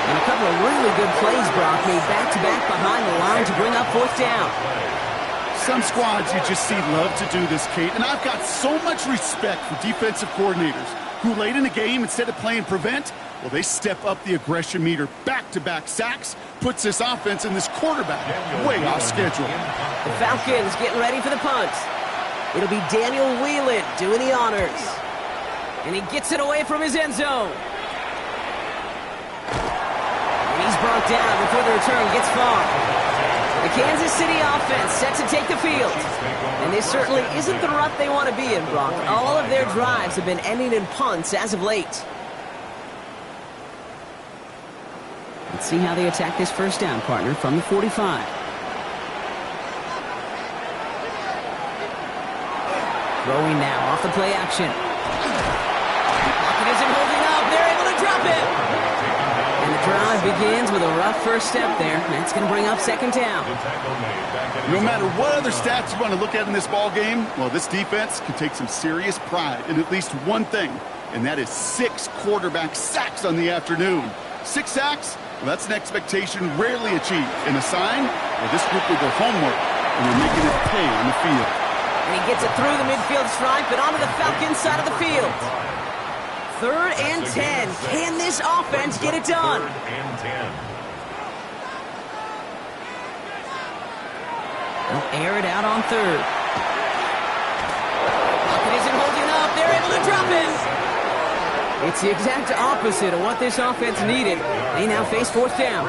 Speaker 2: And a couple of really good plays, Brock, made back-to-back behind the line to bring up 4th down.
Speaker 3: Some squads you just see love to do this, Kate, and I've got so much respect for defensive coordinators who late in the game, instead of playing prevent, well, they step up the aggression meter. Back-to-back sacks puts this offense and this quarterback way off schedule.
Speaker 2: The Falcons getting ready for the punt. It'll be Daniel Whelan doing the honors. And he gets it away from his end zone. And he's brought down before the return gets far. The Kansas City offense set to take the field. And this certainly isn't the rut they want to be in, Brock. All of their drives have been ending in punts as of late. Let's see how they attack this 1st down, partner, from the 45. Throwing now off the play action. Pocket isn't holding up. They're able to drop it. And the drive begins with a rough 1st step there. That's going to bring up 2nd down.
Speaker 3: No matter what other stats you want to look at in this ball game, well, this defense can take some serious pride in at least one thing, and that is 6 quarterback sacks on the afternoon. 6 sacks? Well, that's an expectation rarely achieved, and a sign that this group did their homework, and they're making it pay on the field.
Speaker 2: And he gets it through the midfield stripe and onto the Falcons side of the field. 3rd and 10. Can this offense get it done?
Speaker 1: 3rd and 10.
Speaker 2: They'll air it out on 3rd. Pocket isn't holding up. They're able to drop it. It's the exact opposite of what this offense needed. They now face 4th down.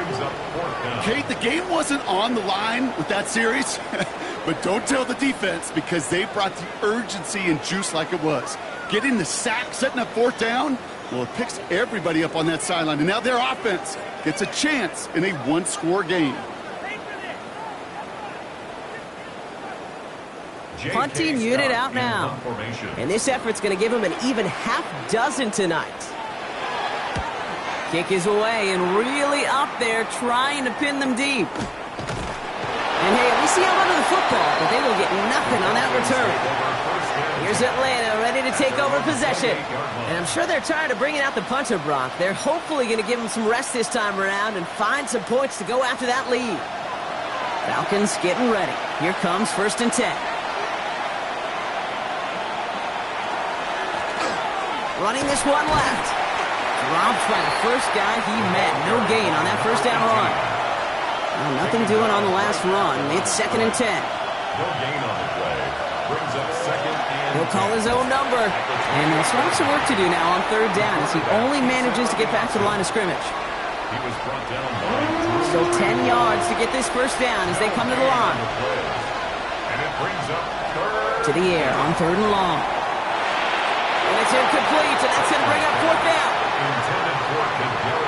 Speaker 3: Kate, the game wasn't on the line with that series, but don't tell the defense, because they brought the urgency and juice like it was. Getting the sack, setting up 4th down, well, it picks everybody up on that sideline, and now their offense gets a chance in a 1-score game.
Speaker 2: Punting unit out now. And this effort's going to give him an even half dozen tonight. Kick is away and really up there trying to pin them deep. And hey, at least he held onto the football, but they will get nothing on that return. Here's Atlanta ready to take over possession. And I'm sure they're tired of bringing out the punter, Brock. They're hopefully going to give him some rest this time around and find some points to go after that lead. Falcons getting ready. Here comes 1st and 10. Running this one left. Dropped by the first guy he met. No gain on that first down run. Well, nothing doing on the last run. It's 2nd and 10.
Speaker 1: No gain on the play. Brings up 2nd and
Speaker 2: He'll call his own number. And he'll still have some work to do now on 3rd down as he only manages to get back to the line of scrimmage.
Speaker 1: He was brought down by
Speaker 2: Still 10 yards to get this first down as they come to the line.
Speaker 1: And it brings up 3rd.
Speaker 2: To the air on 3rd and long. And it's incomplete, and that's going to bring up 4th down.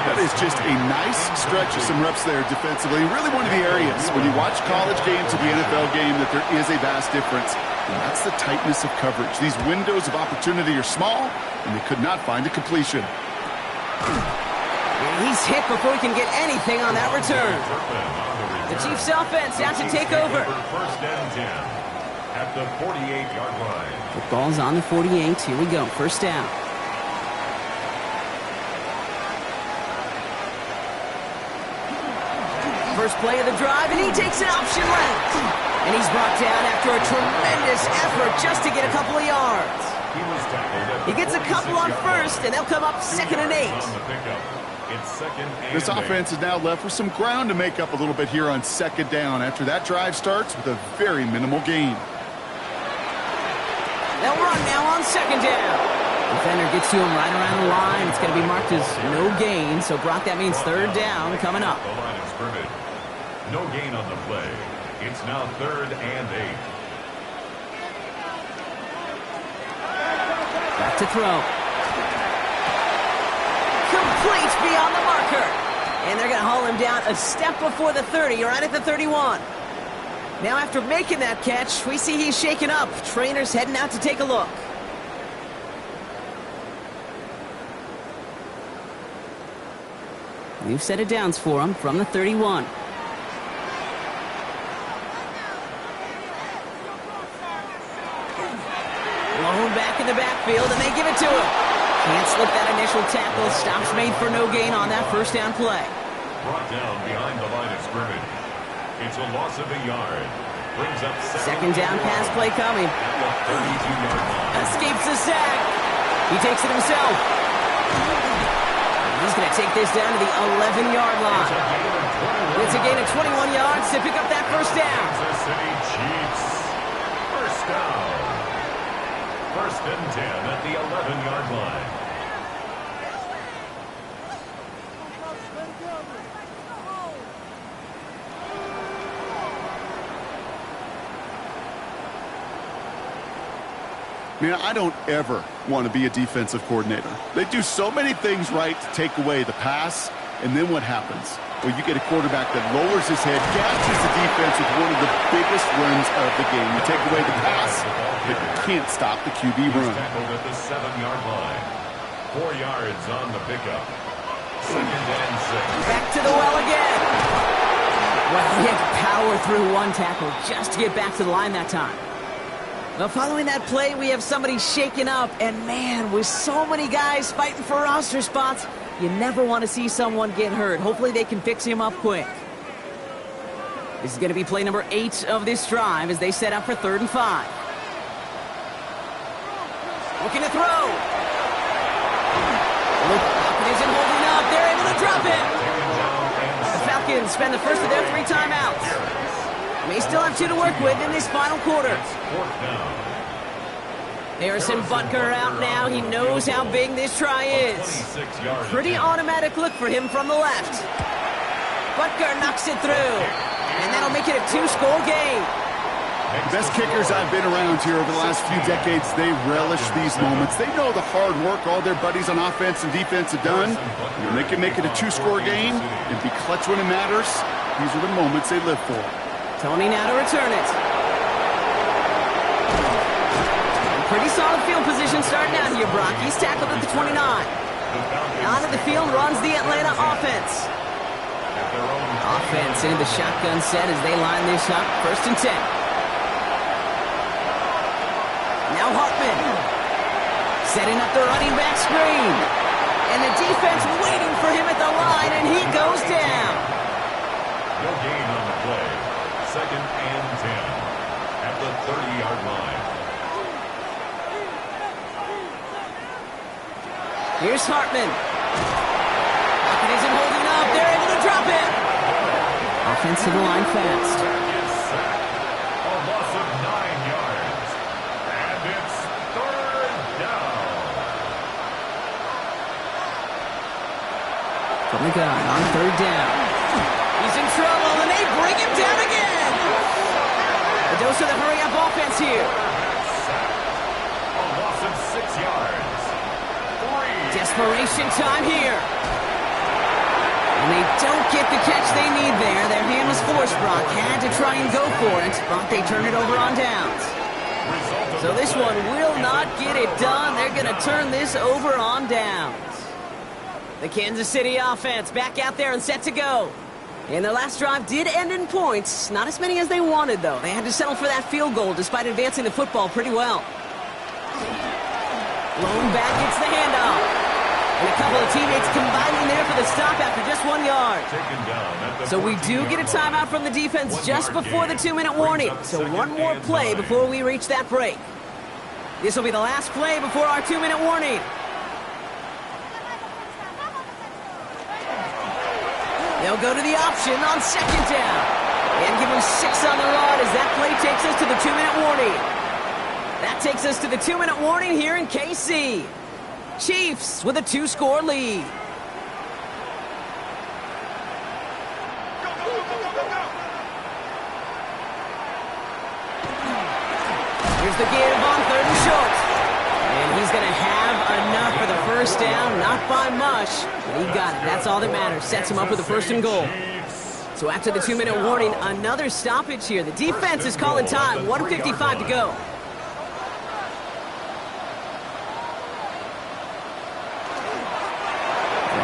Speaker 3: That is just a nice stretch of some reps there defensively. Really one of the areas when you watch college game to the NFL game that there is a vast difference. And that's the tightness of coverage. These windows of opportunity are small, and they could not find a completion.
Speaker 2: And he's hit before he can get anything on that return. The Chiefs offense out to take over.
Speaker 1: 1st and 10 at the 48-yard line.
Speaker 2: Football's on the 48. Here we go. 1st down. First play of the drive, and he takes an option left. And he's brought down after a tremendous effort just to get a couple of yards. He gets a couple on 1st, and they'll come up 2nd and 8.
Speaker 3: This offense is now left with some ground to make up a little bit here on 2nd down after that drive starts with a very minimal gain.
Speaker 2: They'll run now on 2nd down. Defender gets to him right around the line. It's going to be marked as no gain. So, Brock, that means 3rd down coming up.
Speaker 1: The line of scrimmage. No gain on the play. It's now 3rd and 8.
Speaker 2: Back to throw. Complete beyond the marker. And they're going to haul him down a step before the 30, right at the 31. Now, after making that catch, we see he's shaken up. Trainer's heading out to take a look. New set of downs for him from the 31. Blown back in the backfield, and they give it to him. Can't slip that initial tackle. Stops made for no gain on that 1st down play.
Speaker 1: Brought down behind the line of scrimmage. It's a loss of a yard. Brings up
Speaker 2: 2nd down pass play coming.
Speaker 1: 32-yard line.
Speaker 2: Escapes the sack. He takes it himself. He's going to take this down to the 11-yard line. It's a gain of 21 yards to pick up that 1st down.
Speaker 1: Kansas City Chiefs. 1st down. 1st and 10 at the 11-yard line.
Speaker 3: Man, I don't ever want to be a defensive coordinator. They do so many things right to take away the pass, and then what happens? Well, you get a quarterback that lowers his head, gashes the defense with one of the biggest runs of the game. You take away the pass, but you can't stop the QB run.
Speaker 1: Tackled at the 7-yard line. 4 yards on the pickup. 2nd and 6.
Speaker 2: Back to the well again. Well, he had to power through one tackle just to get back to the line that time. Well, following that play, we have somebody shaken up. And, man, with so many guys fighting for roster spots, you never want to see someone get hurt. Hopefully they can fix him up quick. This is going to be play number 8 of this drive as they set up for 3rd and 5. Looking to throw. Falcon isn't holding up. They're able to drop it. The Falcons spend the first of their 3 timeouts. May still have 2 to work with in this final quarter. Harrison Butker out now. He knows how big this try is. Pretty automatic look for him from the left. Butker knocks it through. And that'll make it a 2-score game.
Speaker 3: The best kickers I've been around here over the last few decades, they relish these moments. They know the hard work all their buddies on offense and defense have done. When they can make it a 2-score game and be clutch when it matters, these are the moments they live for.
Speaker 2: Tony now to return it. Pretty solid field position starting out here, Brock. He's tackled at the 29. Out of the field runs the Atlanta offense.
Speaker 1: at their own
Speaker 2: Offense into the shotgun set as they line this up. 1st and 10. Now Hartman. Setting up the running back screen. And the defense waiting for him at the line, and he goes down.
Speaker 1: No gain on the play. 2nd and 10 at the 30-yard line.
Speaker 2: Here's Hartman. Pocket isn't holding up. They're able to drop it. Offensive line fast.
Speaker 1: Is sacked. A loss of 9 yards. And it's 3rd down.
Speaker 2: From the gun on 3rd down. He's in trouble, and they bring him down again. A dose of the hurry-up offense here.
Speaker 1: A loss of 6 yards. 3.
Speaker 2: Desperation time here. And they don't get the catch they need there. Their hand was forced. Brock had to try and go for it, but they turn it over on downs. So this one will not get it done. They're going to turn this over on downs. The Kansas City offense back out there and set to go. And their last drive did end in points. Not as many as they wanted, though. They had to settle for that field goal despite advancing the football pretty well. Lone back gets the handoff. And a couple of teammates combining there for the stop after just 1 yard.
Speaker 1: Taken down at the
Speaker 2: So we do get a timeout from the defense just before the 2-minute warning. So one more play before we reach that break. This will be the last play before our 2-minute warning. They'll go to the option on 2nd down. And give them 6 on the rod as that play takes us to the 2-minute warning. That takes us to the 2-minute warning here in KC. Chiefs with a 2-score lead. Here's the give on 3rd and short. And he's going to have enough for the 1st down. Not by much, but he got it. That's all that matters. Sets him up with a 1st and goal. So after the 2-minute warning, another stoppage here. The defense is calling time. 1:55 to go.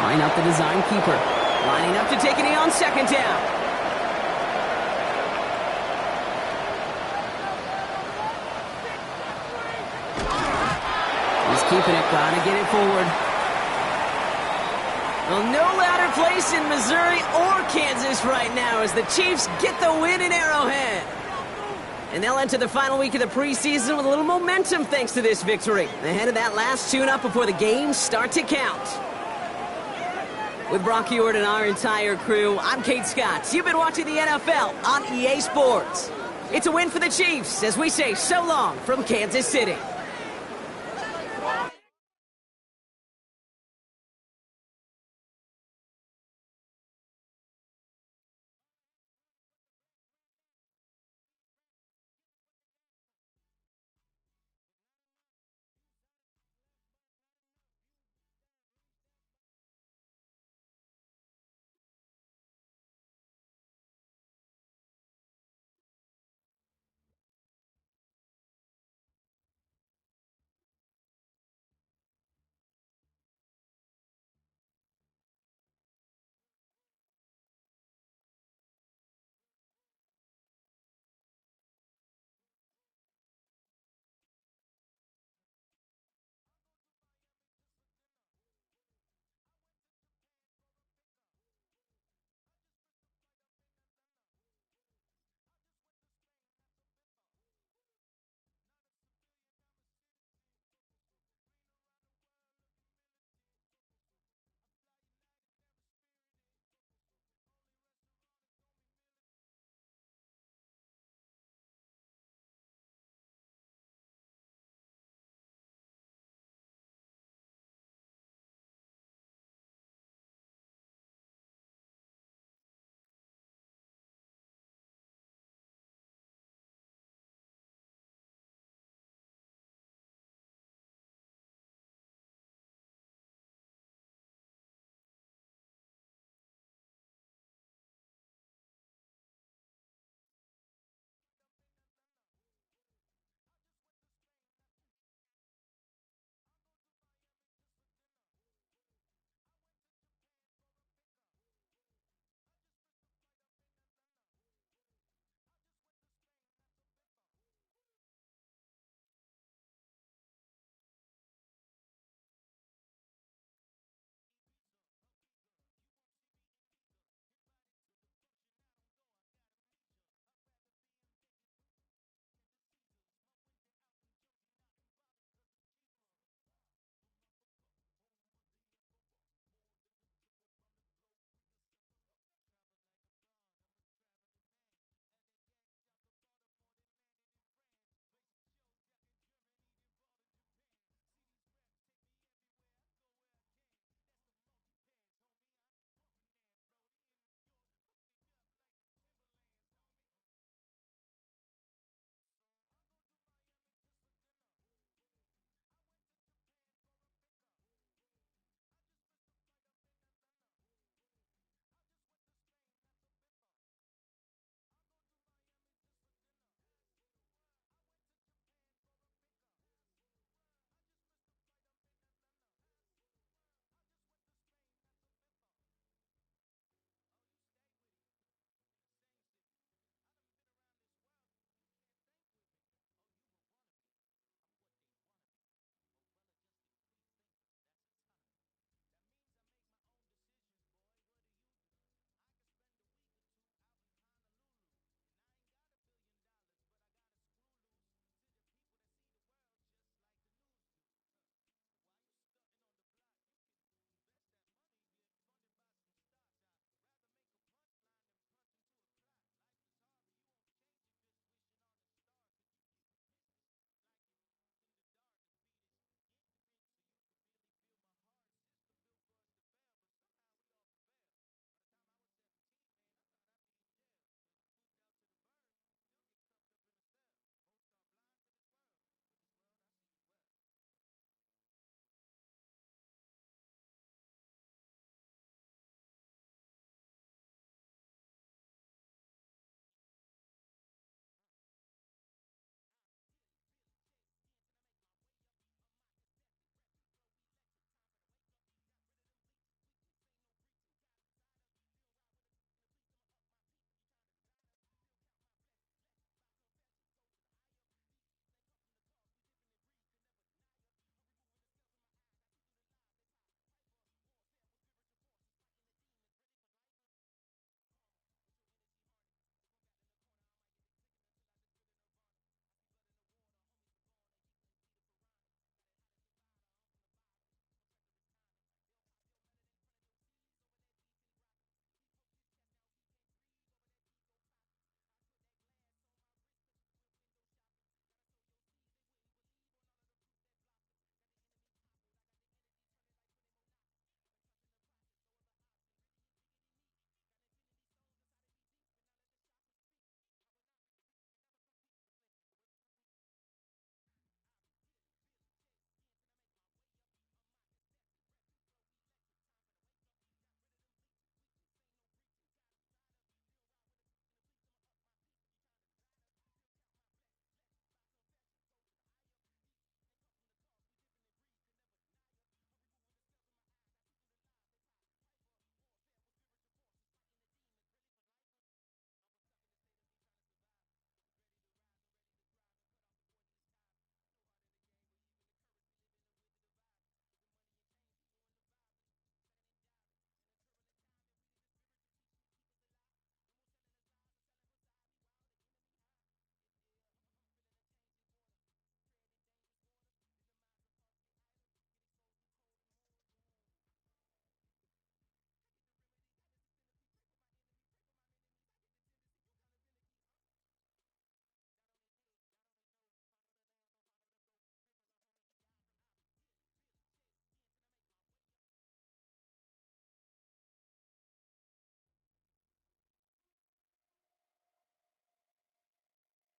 Speaker 2: Line up the design keeper. Lining up to take it on 2nd down. He's keeping it. Gotta get it forward. Well, no louder place in Missouri or Kansas right now as the Chiefs get the win in Arrowhead. And they'll enter the final week of the preseason with a little momentum thanks to this victory. Ahead of that last tune-up before the games start to count. With Brock Huard and our entire crew, I'm Kate Scott. You've been watching the NFL on EA Sports. It's a win for the Chiefs as we say so long from Kansas City.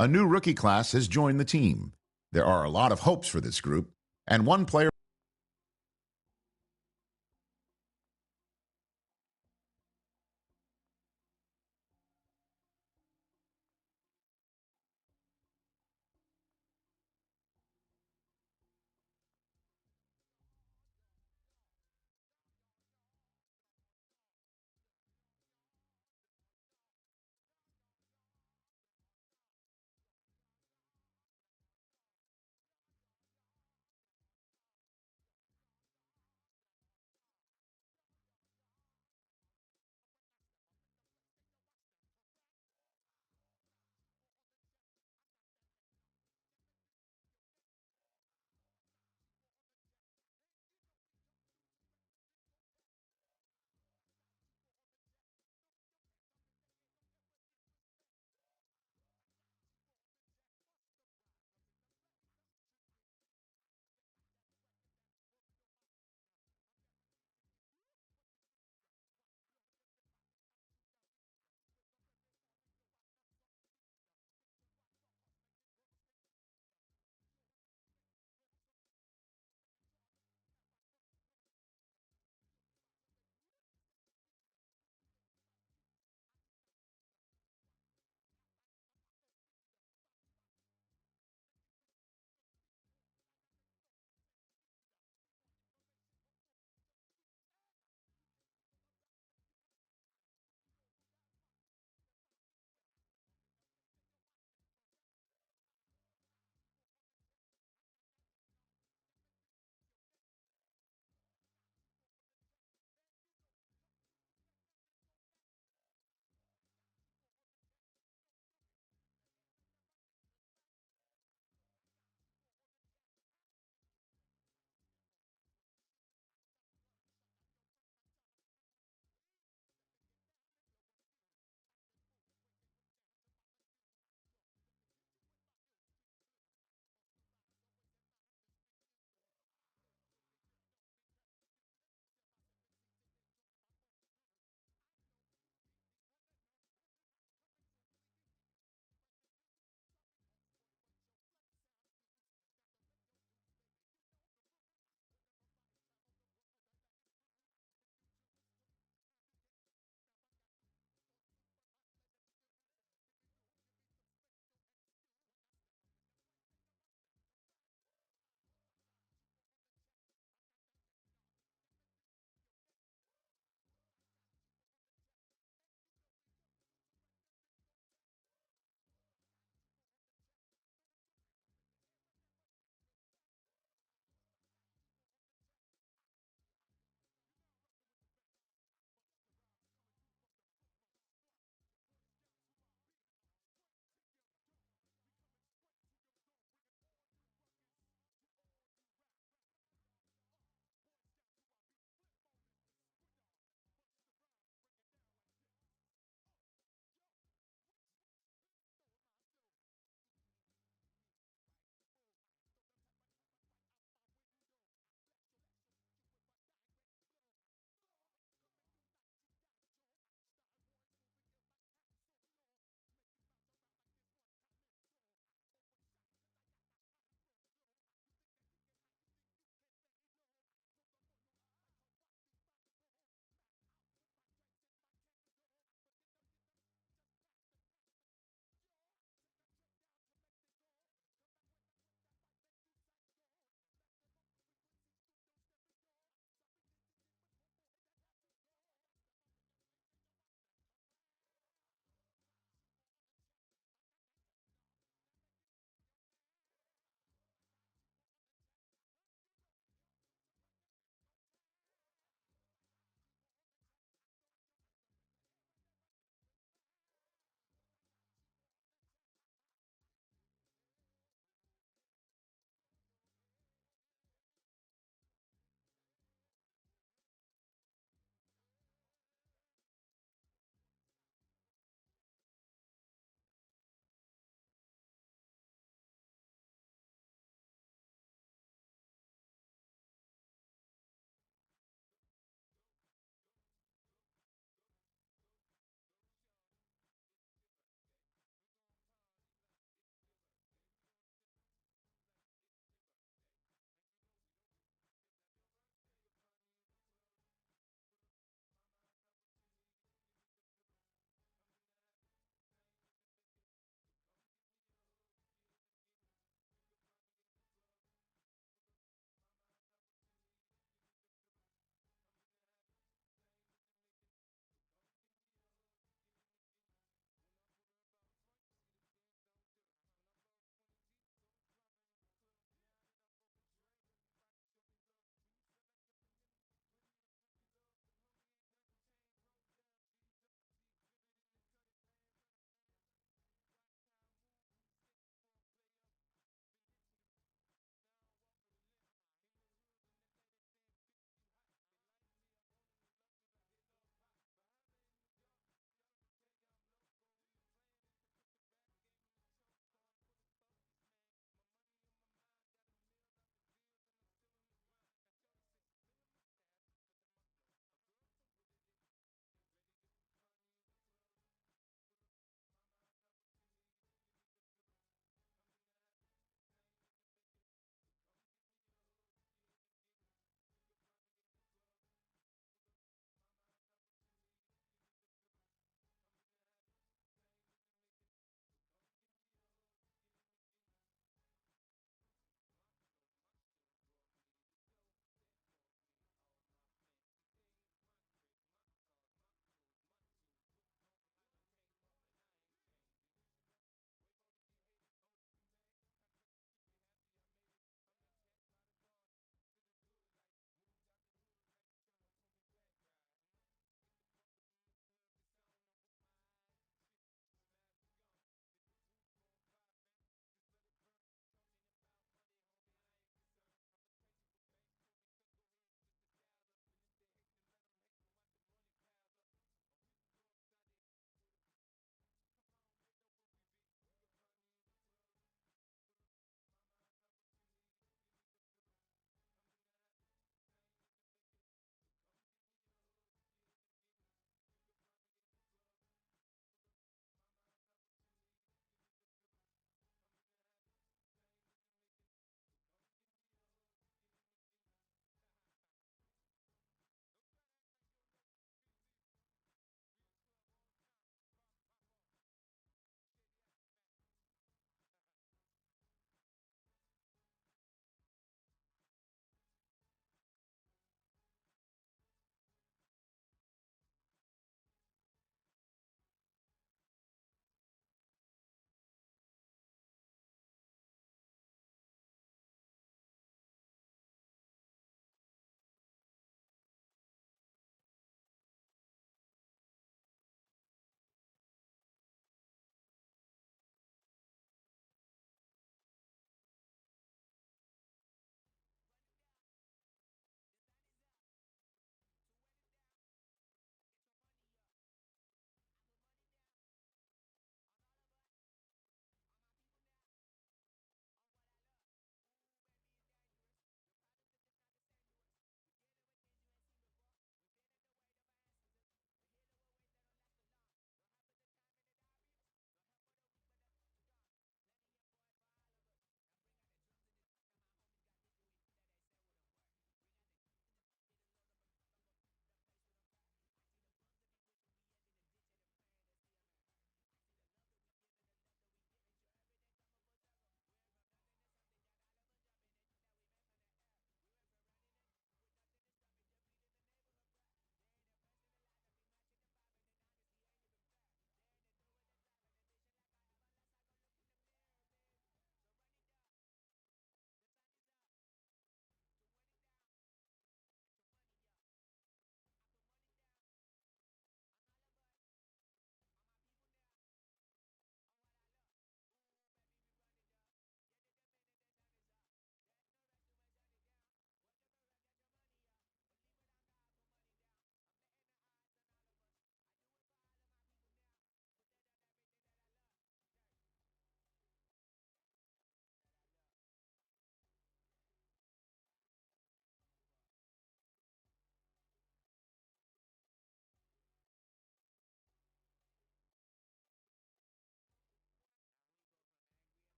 Speaker 4: A new rookie class has joined the team. There are a lot of hopes for this group, and one player